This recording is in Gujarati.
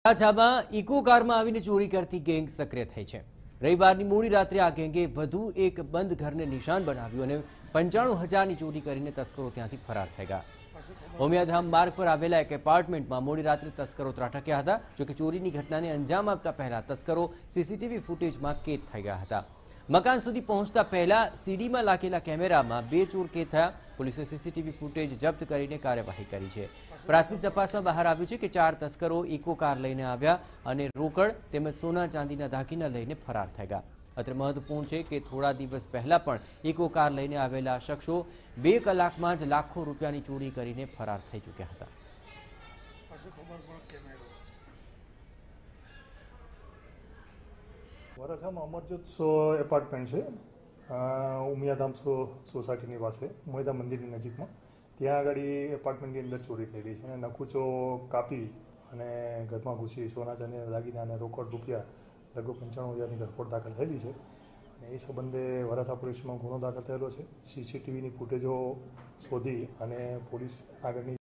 વરાછામાં ઇકો કારમાં આવીને ચોરી કરતી ગેંગ સક્રિય થઈ છે। રવિવારની મોડી રાત્રે આ ગેંગે વધુ એક બંધ ઘરને નિશાન બનાવ્યું અને 95,000ની ચોરી કરીને તસ્કરો ત્યાંથી ફરાર થઈ ગયા। ઉમિયાધામ માર્ગ પર આવેલા એક એપાર્ટમેન્ટમાં મોડી રાત્રે તસ્કરો ત્રાટક્યા હતા। જોકે ચોરીની ઘટનાને અંજામ આપતા પહેલા તસ્કરો સીસીટીવી ફૂટેજમાં કેદ થઈ ગયા હતા। મકાન સુધી પહોંચતા પહેલા સીડીમાં લાગેલા કેમેરામાં બે ચોર કેદ થયા। પોલીસે સીસીટીવી ફૂટેજ જપ્ત કરીને કાર્યવાહી કરી છે। પ્રાથમિક તપાસમાં બહાર આવ્યું છે કે 4 તસ્કરો ઇકો કાર લઈને આવ્યા અને રોકડ તેમજ સોના ચાંદીના દાગીના લઈને ફરાર થઈ ગયા। અત્રે મહત્વપૂર્ણ છે કે થોડા દિવસ પહેલા પણ ઇકો કાર લઈને આવેલા શખ્સો 2 કલાકમાં જ લાખો રૂપિયાની ચોરી કરીને ફરાર થઈ ચૂક્યા હતા। વરાછામાં અમરજોત એપાર્ટમેન્ટ છે, ઉમિયાધામ સોસાયટીની પાસે મોયદા મંદિરની નજીકમાં। ત્યાં આગળ એપાર્ટમેન્ટની અંદર ચોરી થયેલી છે અને નકુચો કાપી અને ઘરમાં ઘૂસી સોના ચાંદીના દાગીના અને રોકડ રૂપિયા લગભગ 95,000ની ઘરફોડ દાખલ થયેલી છે અને એ સંબંધે વરાછા પોલીસમાં ગુનો દાખલ થયેલો છે। સીસીટીવીની ફૂટેજો શોધી અને પોલીસ આગળની